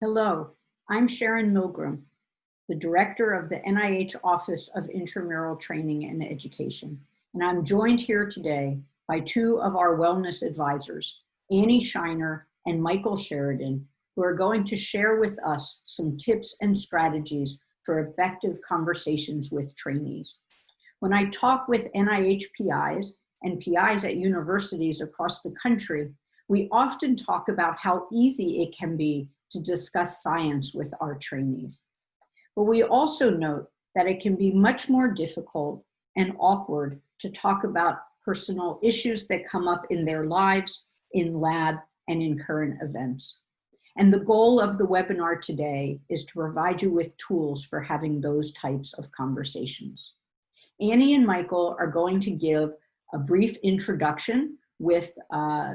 Hello, I'm Sharon Milgram, the Director of the NIH Office of Intramural Training and Education, and I'm joined here today by two of our wellness advisors, Annie Shiner and Michael Sheridan, who are going to share with us some tips and strategies for effective conversations with trainees. When I talk with NIH PIs and PIs at universities across the country, we often talk about how easy it can be to discuss science with our trainees. But we also note that it can be much more difficult and awkward to talk about personal issues that come up in their lives, in lab, and in current events. And the goal of the webinar today is to provide you with tools for having those types of conversations. Annie and Michael are going to give a brief introduction with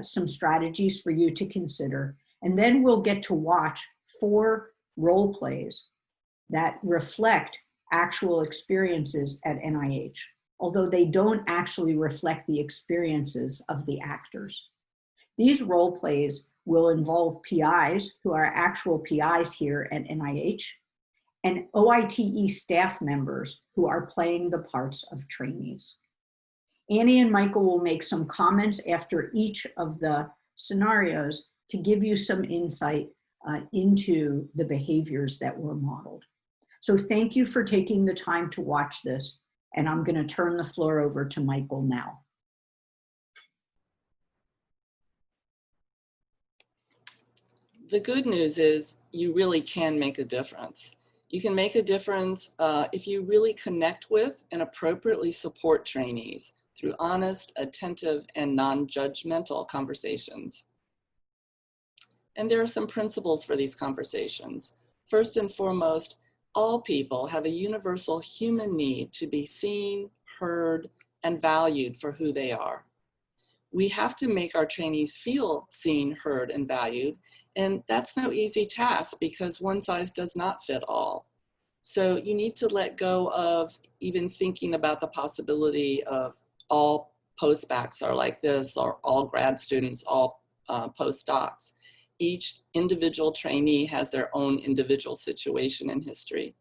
some strategies for you to consider. And then we'll get to watch 4 role plays that reflect actual experiences at NIH, although they don't actually reflect the experiences of the actors. These role plays will involve PIs who are actual PIs here at NIH and OITE staff members who are playing the parts of trainees. Annie and Michael will make some comments after each of the scenarios to give you some insight into the behaviors that were modeled. So thank you for taking the time to watch this, and I'm going to turn the floor over to Michael now. The good news is you really can make a difference. You can make a difference if you really connect with and appropriately support trainees through honest, attentive, and non-judgmental conversations. And there are some principles for these conversations. First and foremost, all people have a universal human need to be seen, heard, and valued for who they are. We have to make our trainees feel seen, heard, and valued, and that's no easy task because one size does not fit all. So you need to let go of even thinking about the possibility of all postbacks are like this, or all grad students, all postdocs. Each individual trainee has their own individual situation in history.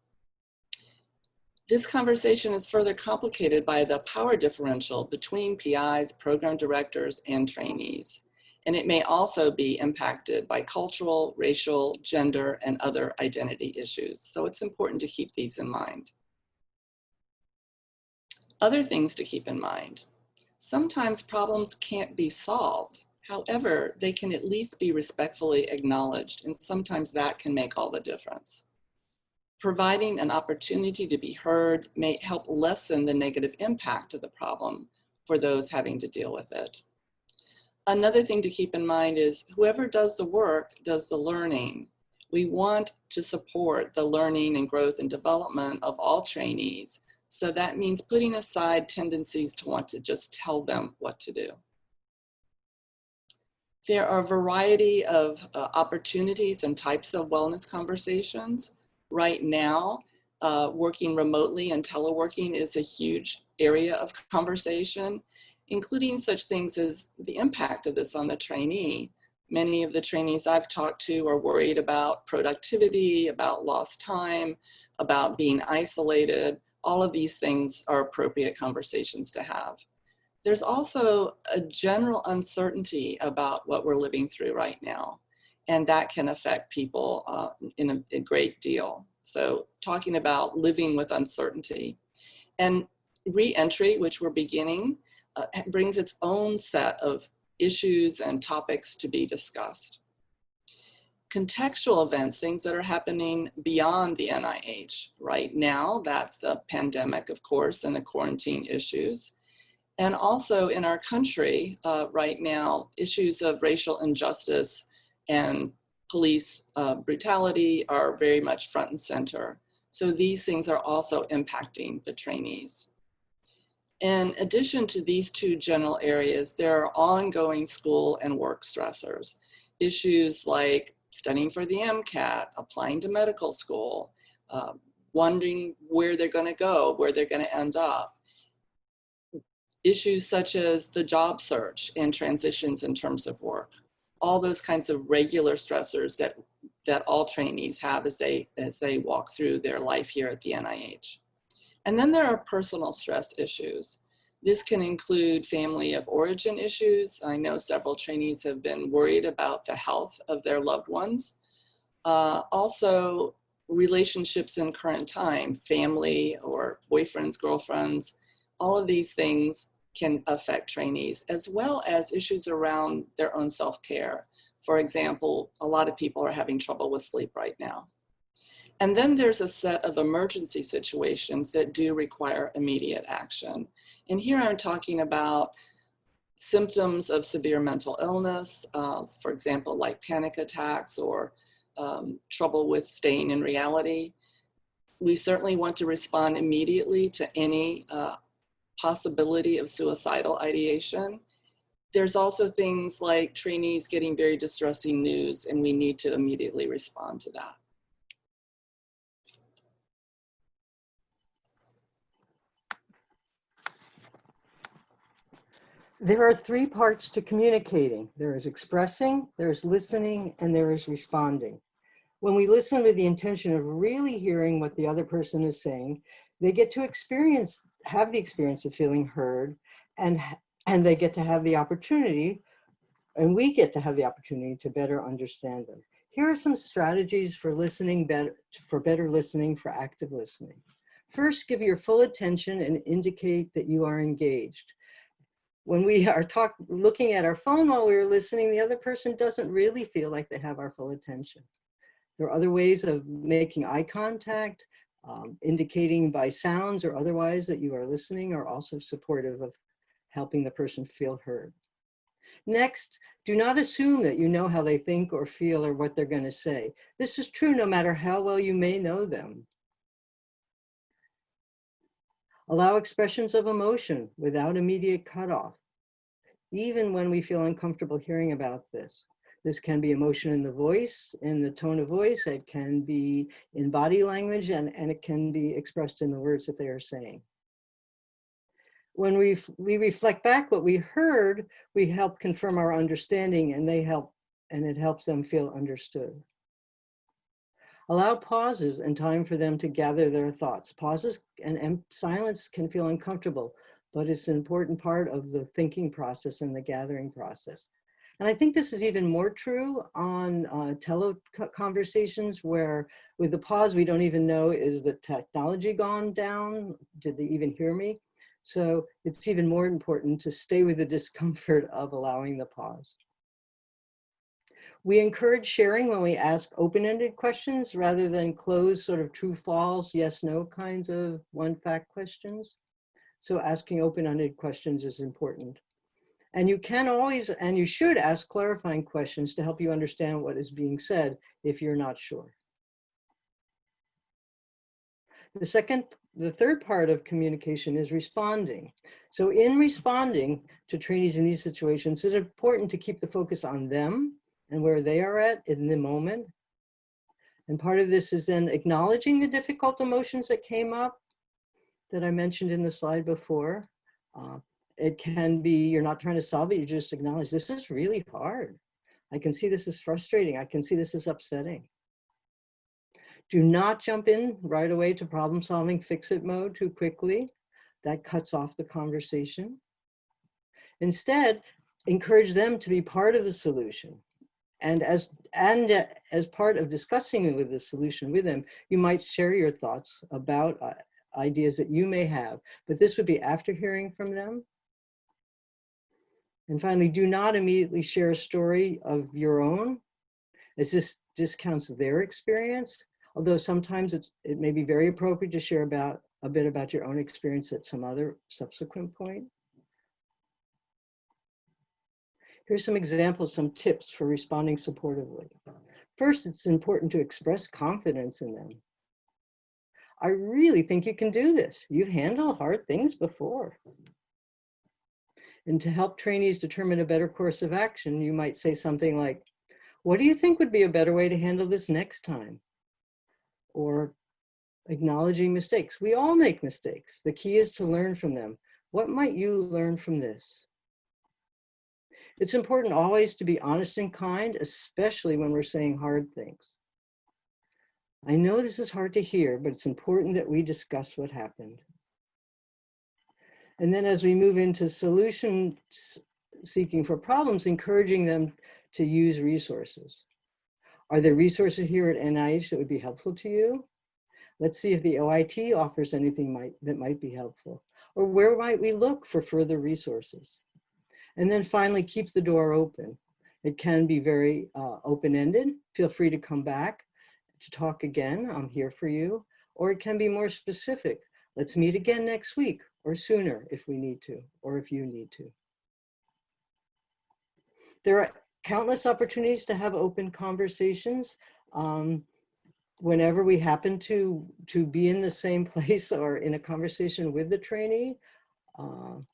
This conversation is further complicated by the power differential between PIs, program directors, and trainees. And it may also be impacted by cultural, racial, gender, and other identity issues. So it's important to keep these in mind. Other things to keep in mind. Sometimes problems can't be solved. However, they can at least be respectfully acknowledged, and sometimes that can make all the difference. Providing an opportunity to be heard may help lessen the negative impact of the problem for those having to deal with it. Another thing to keep in mind is whoever does the work does the learning. We want to support the learning and growth and development of all trainees. So that means putting aside tendencies to want to just tell them what to do. There are a variety of opportunities and types of wellness conversations. Right now, working remotely and teleworking is a huge area of conversation, including such things as the impact of this on the trainee. Many of the trainees I've talked to are worried about productivity, about lost time, about being isolated. All of these things are appropriate conversations to have. There's also a general uncertainty about what we're living through right now, and that can affect people in a great deal. So talking about living with uncertainty. And re-entry, which we're beginning, brings its own set of issues and topics to be discussed. Contextual events, things that are happening beyond the NIH. Right now, that's the pandemic, of course, and the quarantine issues. And also in our country right now, issues of racial injustice and police brutality are very much front and center. So these things are also impacting the trainees. In addition to these two general areas, there are ongoing school and work stressors. Issues like studying for the MCAT, applying to medical school, wondering where they're going to go, where they're going to end up. Issues such as the job search and transitions in terms of work. All those kinds of regular stressors that that all trainees have as they walk through their life here at the NIH. And then there are personal stress issues. This can include family of origin issues. I know several trainees have been worried about the health of their loved ones. Also, relationships in current time, family or boyfriends, girlfriends, all of these things can affect trainees, as well as issues around their own self-care. For example, a lot of people are having trouble with sleep right now. And then there's a set of emergency situations that do require immediate action. And here I'm talking about symptoms of severe mental illness, for example, like panic attacks or trouble with staying in reality. We certainly want to respond immediately to any possibility of suicidal ideation. There's also things like trainees getting very distressing news, and we need to immediately respond to that. There are three parts to communicating. There is expressing, there is listening, and there is responding. When we listen with the intention of really hearing what the other person is saying, they get to have the experience of feeling heard, and they get to have the opportunity, and we get to have the opportunity to better understand them. Here are some strategies for listening better, for better listening, for active listening. First, give your full attention and indicate that you are engaged. When we are looking at our phone while we're listening, the other person doesn't really feel like they have our full attention. There are other ways of making eye contact, indicating by sounds or otherwise that you are listening are also supportive of helping the person feel heard. Next, do not assume that you know how they think or feel or what they're going to say. This is true no matter how well you may know them. Allow expressions of emotion without immediate cutoff, even when we feel uncomfortable hearing about this. This can be emotion in the voice, in the tone of voice, it can be in body language, and it can be expressed in the words that they are saying. When we reflect back what we heard, we help confirm our understanding, and it helps them feel understood. Allow pauses and time for them to gather their thoughts. Pauses and silence can feel uncomfortable, but it's an important part of the thinking process and the gathering process. And I think this is even more true on teleconversations where with the pause, we don't even know, is the technology gone down? Did they even hear me? So it's even more important to stay with the discomfort of allowing the pause. We encourage sharing when we ask open-ended questions rather than closed sort of true, false, yes, no kinds of one fact questions. So asking open-ended questions is important. And you can always, and you should ask clarifying questions to help you understand what is being said if you're not sure. The third part of communication is responding. So in responding to trainees in these situations, it's important to keep the focus on them and where they are at in the moment. And part of this is then acknowledging the difficult emotions that came up that I mentioned in the slide before. It can be, you're not trying to solve it, you just acknowledge, this is really hard. I can see this is frustrating. I can see this is upsetting. Do not jump in right away to problem solving, fix it mode too quickly. That cuts off the conversation. Instead, encourage them to be part of the solution. And as part of discussing with the solution with them, you might share your thoughts about ideas that you may have, but this would be after hearing from them. And finally, do not immediately share a story of your own, as this discounts their experience, although sometimes it may be very appropriate to share a bit about your own experience at some other subsequent point. Here's some examples, some tips for responding supportively. First, it's important to express confidence in them. I really think you can do this. You've handled hard things before. And to help trainees determine a better course of action, you might say something like, what do you think would be a better way to handle this next time? Or acknowledging mistakes. We all make mistakes. The key is to learn from them. What might you learn from this? It's important always to be honest and kind, especially when we're saying hard things. I know this is hard to hear, but it's important that we discuss what happened. And then as we move into solutions seeking for problems, encouraging them to use resources. Are there resources here at NIH that would be helpful to you? Let's see if the OIT offers anything that might be helpful. Or where might we look for further resources? And then finally, keep the door open. It can be very open-ended. Feel free to come back to talk again. I'm here for you. Or it can be more specific. Let's meet again next week or sooner if we need to, or if you need to. There are countless opportunities to have open conversations. Whenever we happen to be in the same place or in a conversation with the trainee,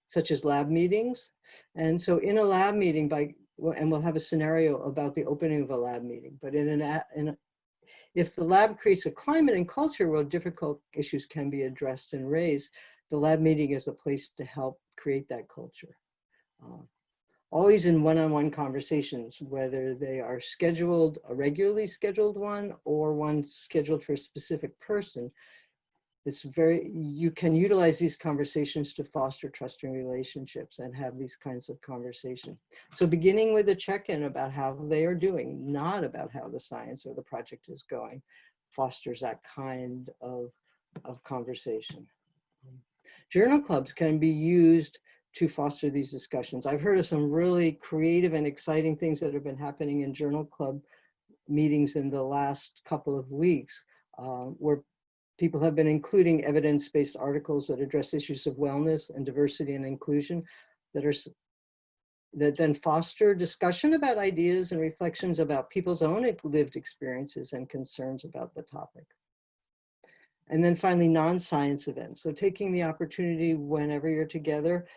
such as lab meetings. And so in a lab meeting, and we'll have a scenario about the opening of a lab meeting, but if the lab creates a climate and culture where difficult issues can be addressed and raised, the lab meeting is a place to help create that culture. Always in one-on-one conversations, whether they are scheduled, a regularly scheduled one, or one scheduled for a specific person, you can utilize these conversations to foster trusting relationships and have these kinds of conversations. So beginning with a check-in about how they are doing, not about how the science or the project is going, fosters that kind of conversation. Journal clubs can be used to foster these discussions. I've heard of some really creative and exciting things that have been happening in journal club meetings in the last couple of weeks, where people have been including evidence-based articles that address issues of wellness and diversity and inclusion that then foster discussion about ideas and reflections about people's own lived experiences and concerns about the topic. And then finally, non-science events. So taking the opportunity whenever you're together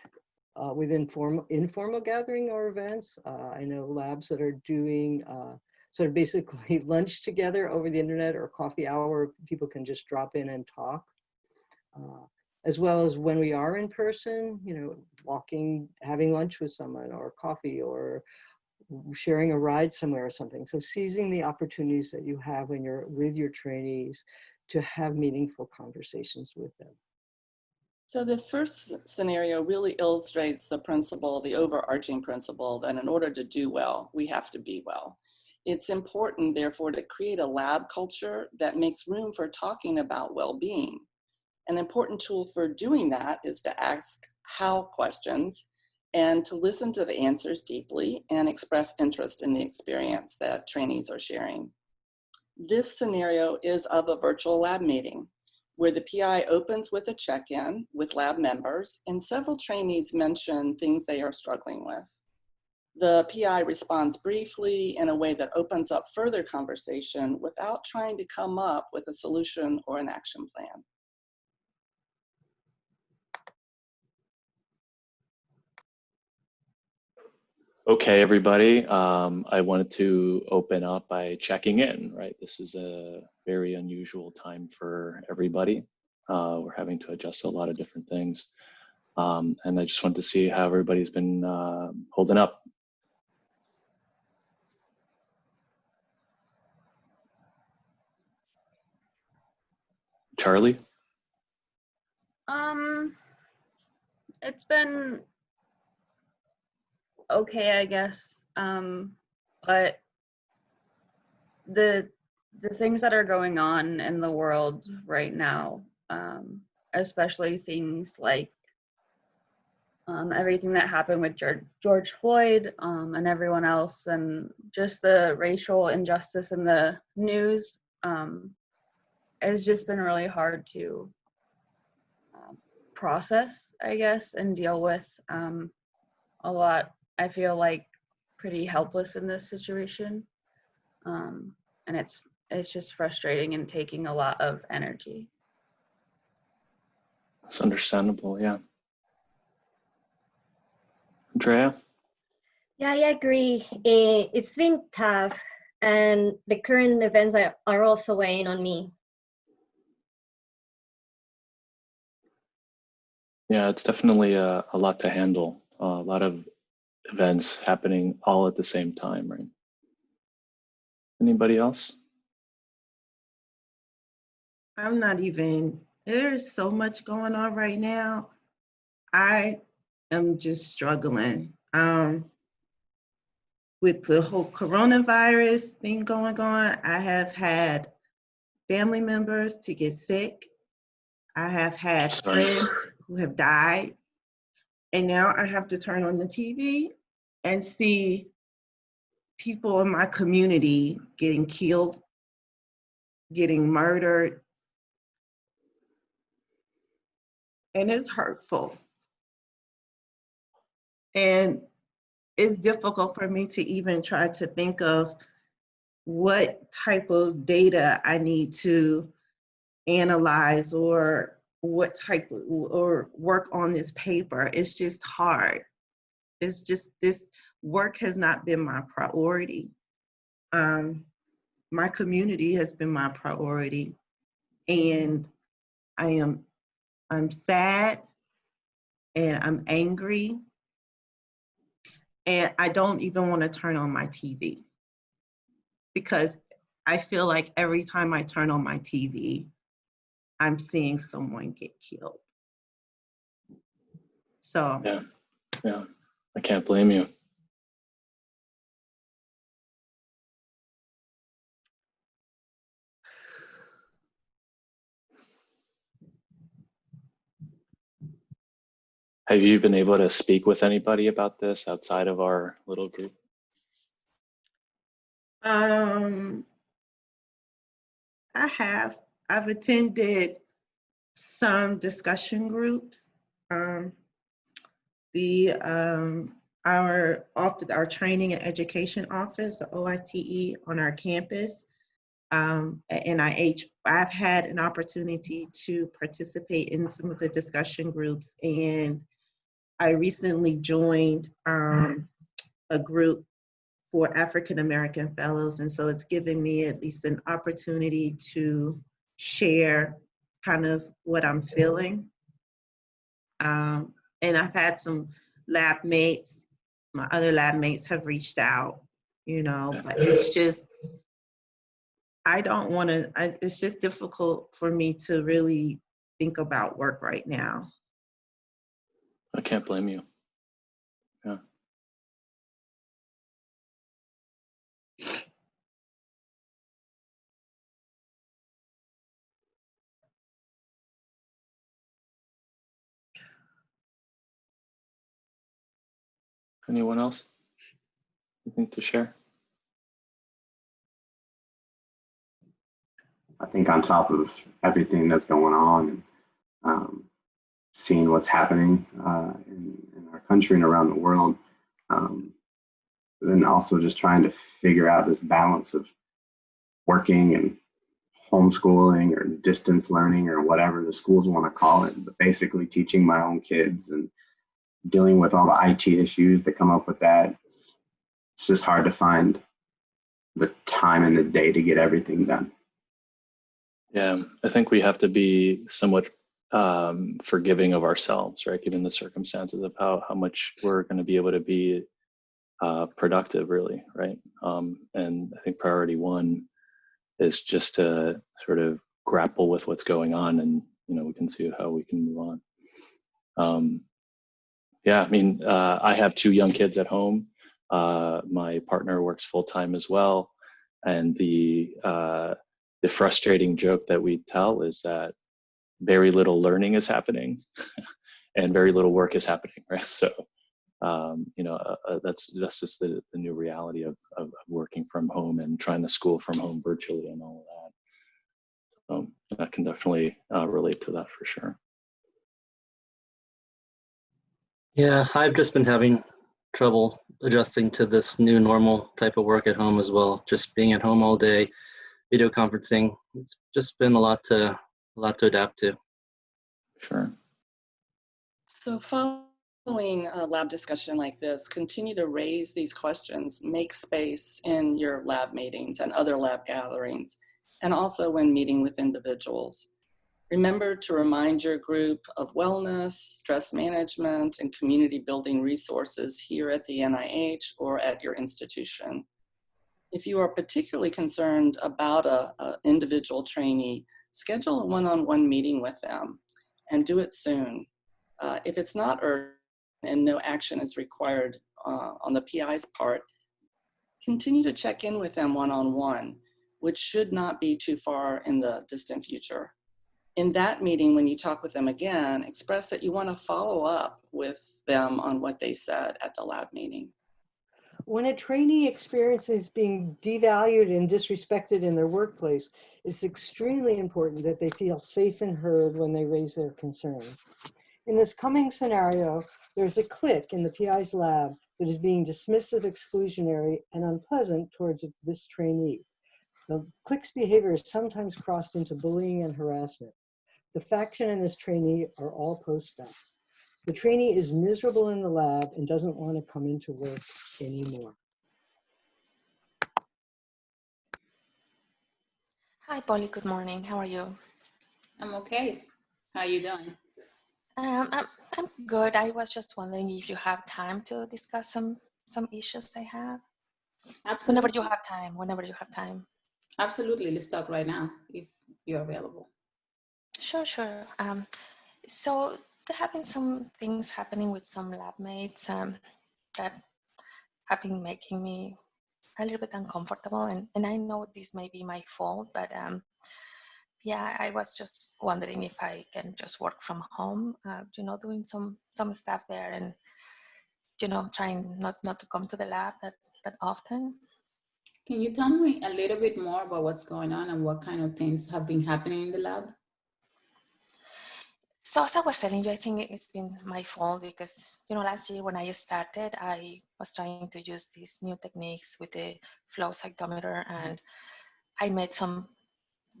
with informal gathering or events. I know labs that are doing sort of basically lunch together over the internet or coffee hour. People can just drop in and talk. As well as when we are in person, walking, having lunch with someone or coffee or sharing a ride somewhere or something. So seizing the opportunities that you have when you're with your trainees to have meaningful conversations with them. So this first scenario really illustrates the principle, the overarching principle, that in order to do well, we have to be well. It's important, therefore, to create a lab culture that makes room for talking about well-being. An important tool for doing that is to ask how questions and to listen to the answers deeply and express interest in the experience that trainees are sharing. This scenario is of a virtual lab meeting, where the PI opens with a check-in with lab members, and several trainees mention things they are struggling with. The PI responds briefly in a way that opens up further conversation without trying to come up with a solution or an action plan. Okay, everybody, I wanted to open up by checking in, right? This is a very unusual time for everybody. We're having to adjust to a lot of different things. And I just wanted to see how everybody's been holding up. Charlie? It's been okay, I guess. But the things that are going on in the world right now, especially things like everything that happened with George Floyd and everyone else, and just the racial injustice in the news, has just been really hard to process, I guess, and deal with. A lot, I feel like, pretty helpless in this situation, and it's just frustrating and taking a lot of energy. It's understandable, yeah. Andrea? Yeah, I agree. It's been tough, and the current events are also weighing on me. Yeah, it's definitely a lot to handle. A lot of events happening all at the same time, right? Anybody else? I'm not even, there's so much going on right now. I am just struggling with the whole coronavirus thing going on. I have had family members to get sick. I have had friends who have died. And now I have to turn on the TV and see people in my community getting killed, getting murdered. And it's hurtful. And it's difficult for me to even try to think of what type of data I need to analyze or what type of, or work on this paper. It's just hard. It's just, this work has not been my priority. My community has been my priority, and I'm sad and I'm angry, and I don't even want to turn on my TV because I feel like every time I turn on my TV, I'm seeing someone get killed. So Yeah, I can't blame you. Have you been able to speak with anybody about this outside of our little group? I've attended some discussion groups. Our training and education office, the OITE on our campus, at NIH, I've had an opportunity to participate in some of the discussion groups, and I recently joined a group for African American fellows, and so it's given me at least an opportunity to share kind of what I'm feeling. And I've had some lab mates, my other lab mates have reached out, but it's just, I don't want to, it's just difficult for me to really think about work right now. I can't blame you. Yeah. Anyone else? Anything to share? I think on top of everything that's going on, seeing what's happening in our country and around the world, then also just trying to figure out this balance of working and homeschooling or distance learning or whatever the schools want to call it, but basically teaching my own kids and dealing with all the IT issues that come up with that. It's just hard to find the time in the day to get everything done. Yeah, I think we have to be somewhat forgiving of ourselves, right? Given the circumstances of how much we're going to be able to be productive, really, right? And I think priority one is just to sort of grapple with what's going on, and we can see how we can move on. Yeah, I mean, I have 2 young kids at home. My partner works full time as well, and the frustrating joke that we tell is that very little learning is happening and very little work is happening, right? So, that's just the new reality of working from home and trying to school from home virtually and all of that. I can definitely relate to that for sure. Yeah, I've just been having trouble adjusting to this new normal type of work at home as well. Just being at home all day, video conferencing. It's just been a lot to adapt to. Sure. So following a lab discussion like this, continue to raise these questions, make space in your lab meetings and other lab gatherings, and also when meeting with individuals. Remember to remind your group of wellness, stress management, and community building resources here at the NIH or at your institution. If you are particularly concerned about an individual trainee, schedule a one-on-one meeting with them and do it soon. If it's not urgent and no action is required on the PI's part, continue to check in with them one-on-one, which should not be too far in the distant future. In that meeting, when you talk with them again, express that you want to follow up with them on what they said at the lab meeting. When a trainee experiences being devalued and disrespected in their workplace, it's extremely important that they feel safe and heard when they raise their concerns. In this coming scenario, there's a clique in the PI's lab that is being dismissive, exclusionary, and unpleasant towards this trainee. The clique's behavior is sometimes crossed into bullying and harassment. The faction and this trainee are all postdocs. The trainee is miserable in the lab and doesn't want to come into work anymore. Hi, Polly. Good morning. How are you? I'm okay. How are you doing? I'm good. I was just wondering if you have time to discuss some issues I have. Absolutely. Whenever you have time. Absolutely. Let's talk right now if you're available. Sure. So there have been some things happening with some lab mates that have been making me a little bit uncomfortable, and I know this may be my fault, but yeah, I was just wondering if I can just work from home, doing some stuff there, and trying not to come to the lab that often. Can you tell me a little bit more about what's going on and what kind of things have been happening in the lab? So as I was telling you, I think it's been my fault because, last year when I started, I was trying to use these new techniques with the flow cytometer, and I made some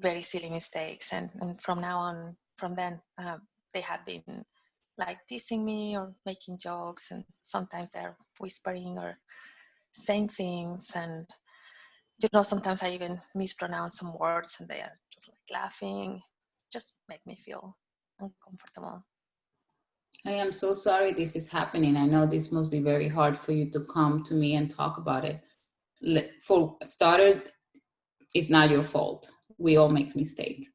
very silly mistakes. And from then, they have been like teasing me or making jokes, and sometimes they're whispering or saying things. And, sometimes I even mispronounce some words and they are just like laughing, just make me feel uncomfortable. I am so sorry this is happening. I know this must be very hard for you to come to me and talk about it. For started, it's not your fault. We all make mistakes.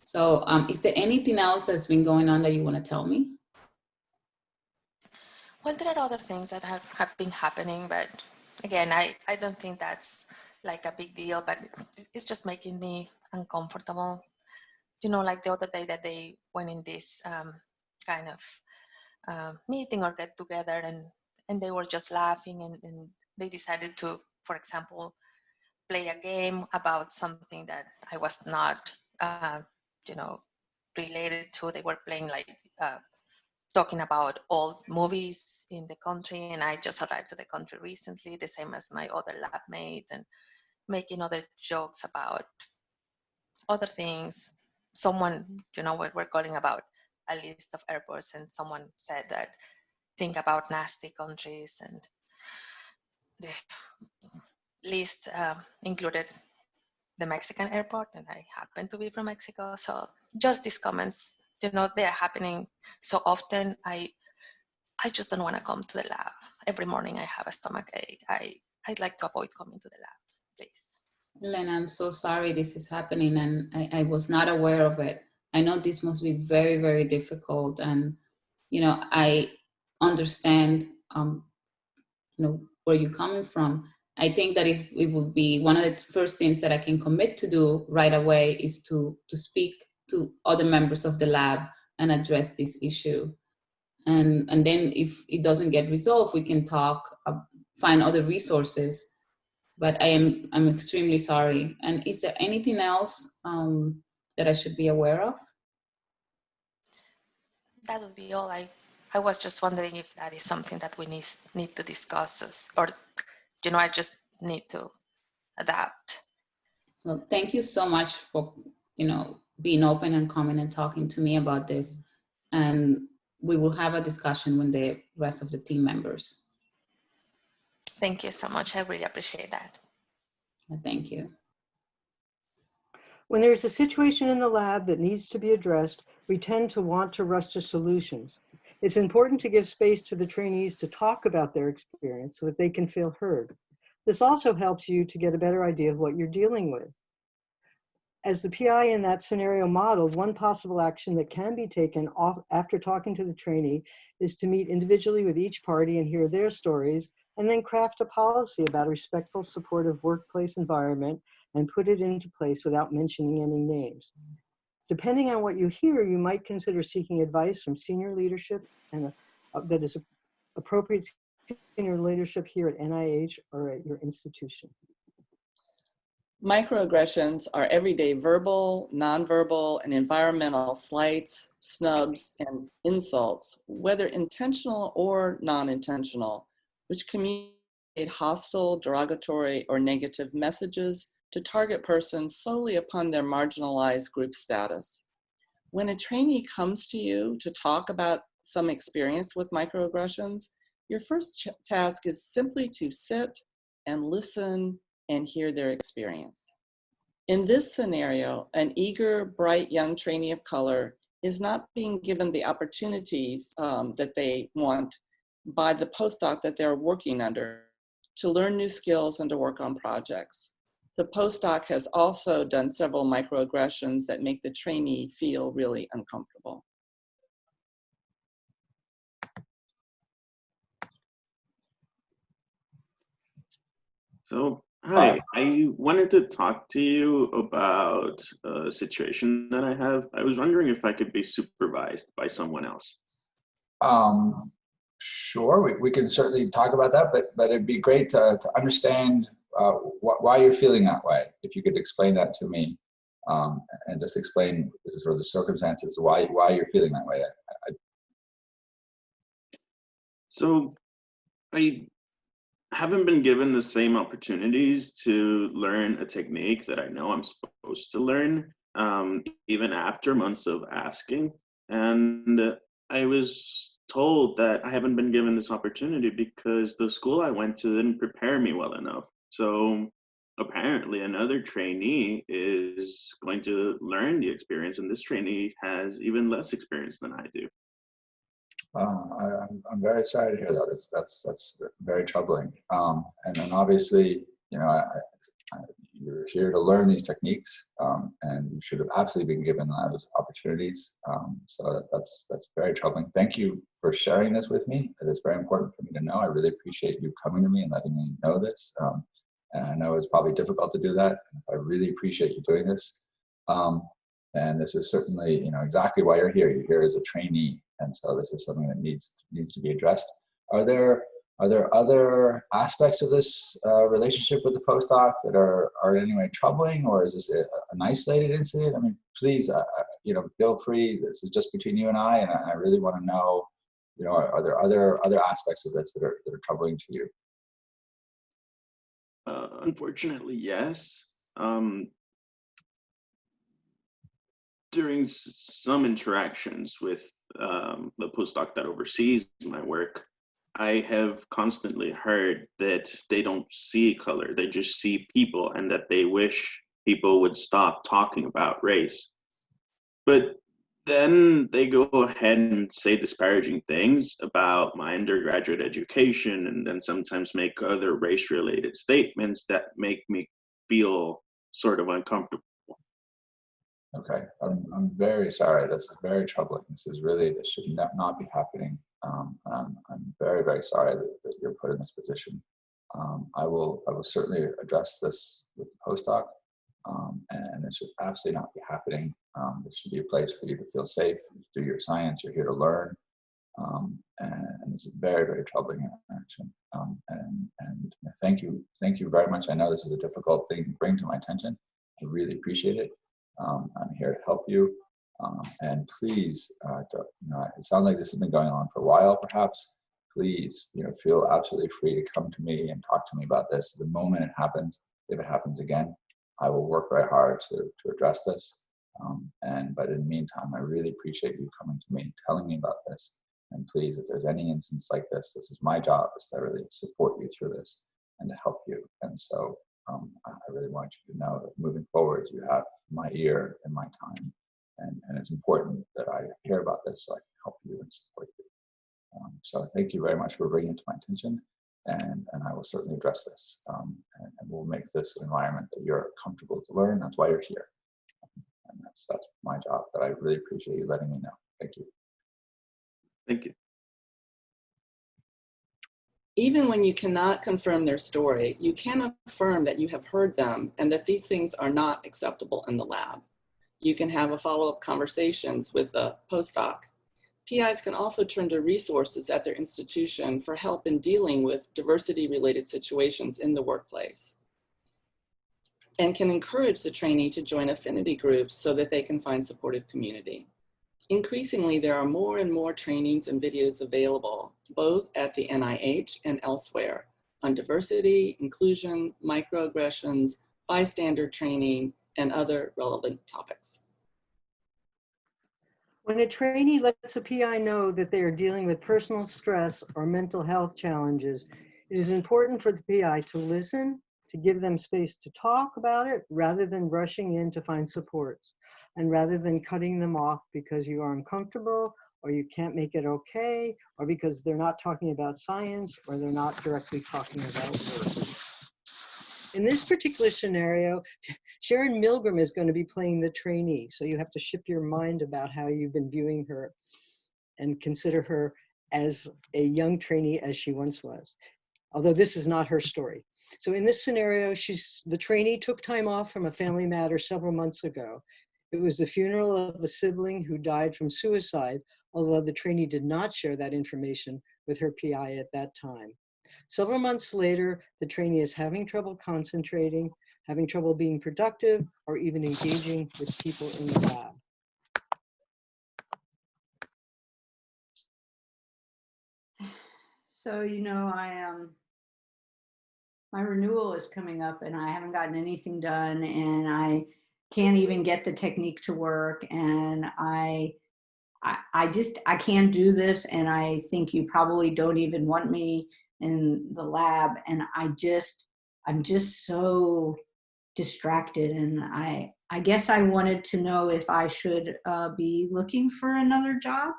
So is there anything else that's been going on that you want to tell me? Well, there are other things that have been happening, but again, I don't think that's like a big deal, but it's just making me uncomfortable. Like the other day that they went in this kind of meeting or get together, and they were just laughing, and they decided to, for example, play a game about something that I was not, related to. They were playing like talking about old movies in the country, and I just arrived to the country recently, the same as my other lab mates, and making other jokes about other things. Someone, we're calling about a list of airports, and someone said that think about nasty countries, and the list included the Mexican airport, and I happen to be from Mexico. So just these comments, they're happening so often. I just don't want to come to the lab. Every morning I have a stomach ache. I'd like to avoid coming to the lab, please. Elena, I'm so sorry this is happening, and I was not aware of it. I know this must be very, very difficult, and I understand where you're coming from. I think that it would be one of the first things that I can commit to do right away is to speak to other members of the lab and address this issue. And then if it doesn't get resolved, we can talk, find other resources. But I'm extremely sorry. And is there anything else that I should be aware of? That would be all. I was just wondering if that is something that we need to discuss, or I just need to adapt. Well, thank you so much for being open and coming and talking to me about this. And we will have a discussion with the rest of the team members. Thank you so much. I really appreciate that. Thank you. When there's a situation in the lab that needs to be addressed, we tend to want to rush to solutions. It's important to give space to the trainees to talk about their experience so that they can feel heard. This also helps you to get a better idea of what you're dealing with. As the PI in that scenario modeled, one possible action that can be taken off after talking to the trainee is to meet individually with each party and hear their stories, and then craft a policy about a respectful, supportive workplace environment and put it into place without mentioning any names. Depending on what you hear, you might consider seeking advice from senior leadership and that is appropriate senior leadership here at NIH or at your institution. Microaggressions are everyday verbal, nonverbal, and environmental slights, snubs, and insults, whether intentional or non-intentional, which communicate hostile, derogatory, or negative messages to target persons solely upon their marginalized group status. When a trainee comes to you to talk about some experience with microaggressions, your first task is simply to sit and listen and hear their experience. In this scenario, an eager, bright young trainee of color is not being given the opportunities that they want by the postdoc that they're working under to learn new skills and to work on projects. The postdoc has also done several microaggressions that make the trainee feel really uncomfortable. So, hi, I wanted to talk to you about a situation that I have. I was wondering if I could be supervised by someone else. Sure, we can certainly talk about that, but it'd be great to understand why you're feeling that way. If you could explain that to me, and just explain sort of the circumstances to why you're feeling that way. So, I haven't been given the same opportunities to learn a technique that I know I'm supposed to learn, even after months of asking. And I was told that I haven't been given this opportunity because the school I went to didn't prepare me well enough. So apparently another trainee is going to learn the experience, and this trainee has even less experience than I do. I'm very sorry to hear that. That's very troubling. And then obviously, you know, you're here to learn these techniques, and you should have absolutely been given those opportunities. So that's very troubling. Thank you for sharing this with me. It is very important for me to know. I really appreciate you coming to me and letting me know this. And I know it's probably difficult to do that. I really appreciate you doing this. And this is certainly, you know, exactly why you're here. You're here as a trainee, and so this is something that needs to be addressed. Are there other aspects of this relationship with the postdocs that are in any way troubling, or is this an isolated incident? I mean, please, you know, feel free. This is just between you and I really want to know, you know, are there other aspects of this that are troubling to you? Unfortunately, yes. During some interactions with the postdoc that oversees my work, I have constantly heard that they don't see color, they just see people, and that they wish people would stop talking about race. But then they go ahead and say disparaging things about my undergraduate education, and then sometimes make other race-related statements that make me feel sort of uncomfortable. Okay, I'm very sorry. That's very troubling. This should not be happening. I'm very, very sorry that you're put in this position. I will certainly address this with the postdoc, and it should absolutely not be happening. This should be a place for you to feel safe, do your science. You're here to learn, and it's a very, very troubling interaction. And thank you very much. I know this is a difficult thing to bring to my attention. I really appreciate it. I'm here to help you, and please, you know, it sounds like this has been going on for a while, perhaps. Please, you know, feel absolutely free to come to me and talk to me about this the moment it happens. If it happens again, I will work very hard to address this. But in the meantime, I really appreciate you coming to me and telling me about this. And please, if there's any instance like this is my job, is to really support you through this and to help you. And so I really want you to know that moving forward, you have my ear and my time. And it's important that I hear about this so I can help you and support you. So thank you very much for bringing it to my attention. And I will certainly address this. And we'll make this an environment that you're comfortable to learn. That's why you're here. And that's my job, but I really appreciate you letting me know. Thank you. Thank you. Even when you cannot confirm their story, you can affirm that you have heard them and that these things are not acceptable in the lab. You can have a follow-up conversations with the postdoc. PIs can also turn to resources at their institution for help in dealing with diversity-related situations in the workplace, and can encourage the trainee to join affinity groups so that they can find supportive community. Increasingly, there are more and more trainings and videos available, both at the NIH and elsewhere, on diversity, inclusion, microaggressions, bystander training, and other relevant topics. When a trainee lets a PI know that they are dealing with personal stress or mental health challenges, it is important for the PI to listen, to give them space to talk about it, rather than rushing in to find supports, and rather than cutting them off because you are uncomfortable, or you can't make it okay, or because they're not talking about science, or they're not directly talking about work. In this particular scenario, Sharon Milgram is going to be playing the trainee, so you have to shift your mind about how you've been viewing her and consider her as a young trainee as she once was, although this is not her story. So in this scenario, the trainee took time off from a family matter several months ago. It was the funeral of a sibling who died from suicide, although the trainee did not share that information with her PI at that time. Several months later, the trainee is having trouble concentrating, having trouble being productive, or even engaging with people in the lab. So, you know, my renewal is coming up and I haven't gotten anything done, and I can't even get the technique to work, and I can't do this, and I think you probably don't even want me in the lab, and I'm just so distracted, and I guess I wanted to know if I should be looking for another job.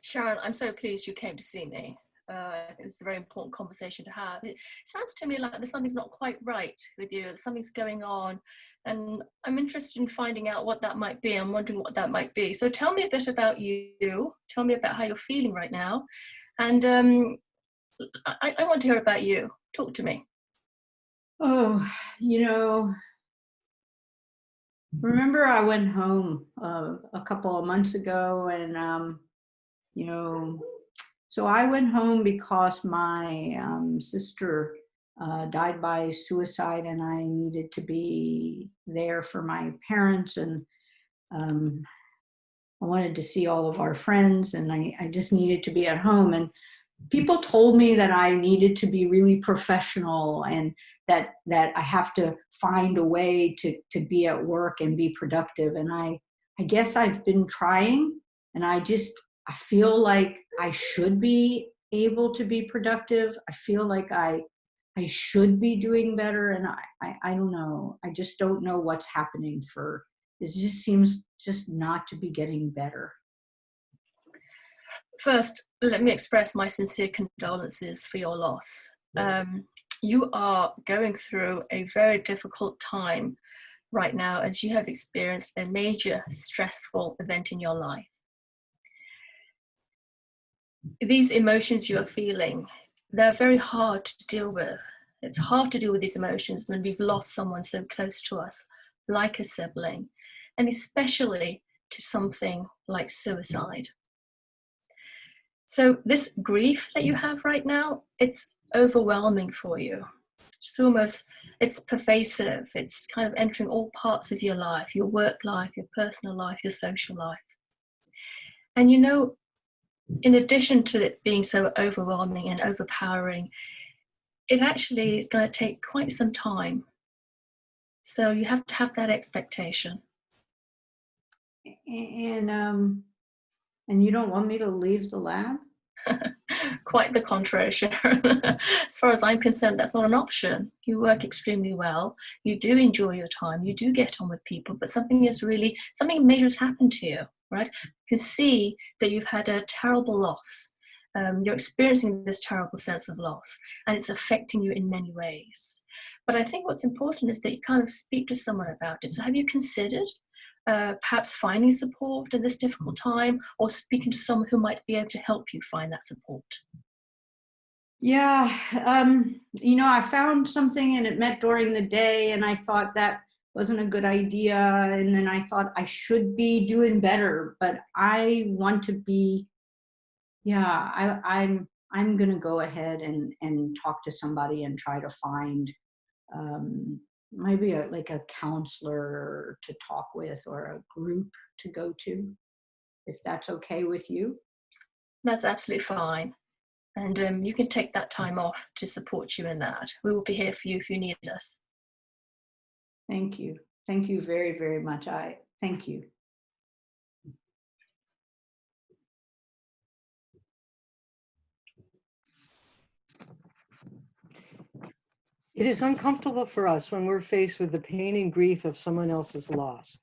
Sharon, I'm so pleased you came to see me. I think it's a very important conversation to have. It sounds to me like there's something's not quite right with you. Something's going on, and I'm interested in finding out what that might be. I'm wondering what that might be. So tell me a bit about you. Tell me about how you're feeling right now. And I want to hear about you. Talk to me. Oh, you know, remember I went home a couple of months ago, and you know, so I went home because my sister died by suicide, and I needed to be there for my parents, and I wanted to see all of our friends, and I just needed to be at home. And people told me that I needed to be really professional, and that I have to find a way to be at work and be productive. And I guess I've been trying, and I feel like I should be able to be productive. I feel like I should be doing better, and I don't know. I just don't know what's happening. It just seems just not to be getting better. First, let me express my sincere condolences for your loss. You are going through a very difficult time right now, as you have experienced a major stressful event in your life. These emotions you are feeling, they're very hard to deal with. It's hard to deal with these emotions when we've lost someone so close to us, like a sibling, and especially to something like suicide. So this grief that you have right now, it's overwhelming for you. It's pervasive. It's kind of entering all parts of your life, your work life, your personal life, your social life. And you know, in addition to it being so overwhelming and overpowering, it actually is going to take quite some time. So you have to have that expectation. And you don't want me to leave the lab? Quite the contrary, Sharon. As far as I'm concerned, that's not an option. You work extremely well. You do enjoy your time. You do get on with people, but something major has happened to you, right? You can see that you've had a terrible loss, You're experiencing this terrible sense of loss, and it's affecting you in many ways. But I think what's important is that you kind of speak to someone about it. So have you considered perhaps finding support in this difficult time, or speaking to someone who might be able to help you find that support? Yeah, I found something and it met during the day, and I thought that wasn't a good idea. And then I thought I should be doing better, but I want to be, I'm going to go ahead and talk to somebody and try to find maybe like a counselor to talk with or a group to go to, if that's okay with you. That's absolutely fine. And you can take that time off to support you in that. We will be here for you if you need us. Thank you. Thank you very, very much. Thank you. It is uncomfortable for us when we're faced with the pain and grief of someone else's loss.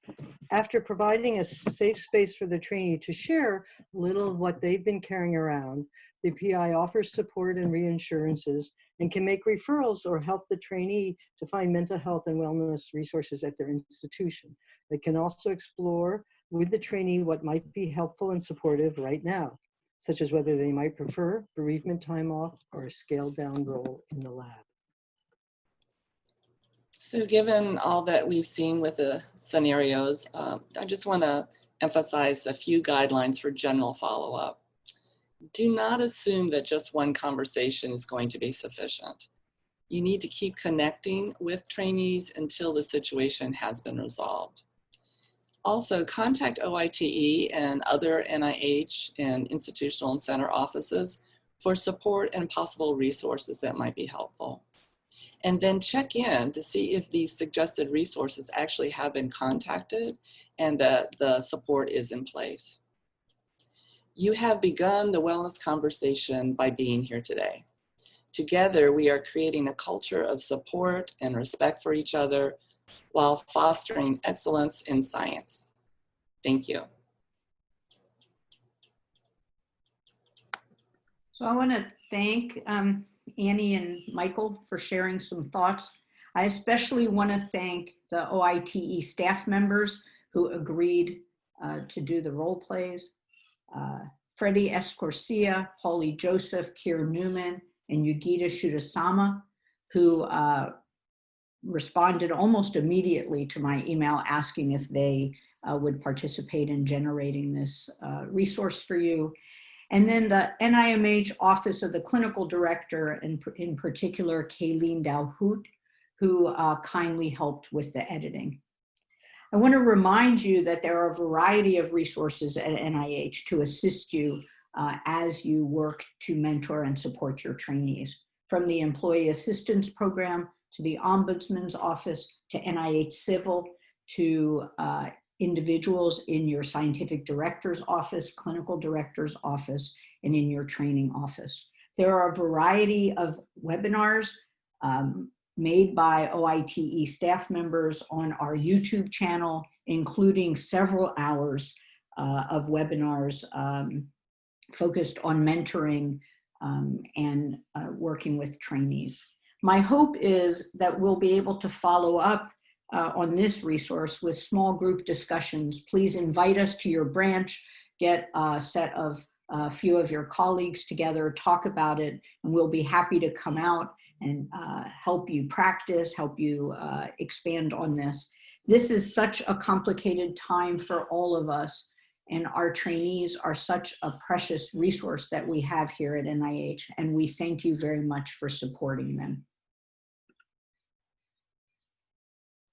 After providing a safe space for the trainee to share a little of what they've been carrying around, the PI offers support and reassurances and can make referrals or help the trainee to find mental health and wellness resources at their institution. They can also explore with the trainee what might be helpful and supportive right now, such as whether they might prefer bereavement time off or a scaled down role in the lab. So given all that we've seen with the scenarios, I just want to emphasize a few guidelines for general follow-up. Do not assume that just one conversation is going to be sufficient. You need to keep connecting with trainees until the situation has been resolved. Also, contact OITE and other NIH and institutional and center offices for support and possible resources that might be helpful. And then check in to see if these suggested resources actually have been contacted and that the support is in place. You have begun the wellness conversation by being here today. Together, we are creating a culture of support and respect for each other while fostering excellence in science. Thank you. So I want to thank Annie and Michael for sharing some thoughts. I especially want to thank the OITE staff members who agreed to do the role plays. Freddie Escorcia, Paulie Joseph, Kier Newman, and Yugita Shudasama, who responded almost immediately to my email asking if they would participate in generating this resource for you. And then the NIMH Office of the Clinical Director, and in particular, Kayleen Dalhout, who kindly helped with the editing. I want to remind you that there are a variety of resources at NIH to assist you as you work to mentor and support your trainees, from the Employee Assistance Program to the Ombudsman's Office to NIH Civil to individuals in your scientific director's office, clinical director's office, and in your training office. There are a variety of webinars made by OITE staff members on our YouTube channel, including several hours of webinars focused on mentoring and working with trainees. My hope is that we'll be able to follow up on this resource with small group discussions. Please invite us to your branch, get a set of a few of your colleagues together, talk about it, and we'll be happy to come out and help you practice, help you expand on this. This is such a complicated time for all of us, and our trainees are such a precious resource that we have here at NIH, and we thank you very much for supporting them.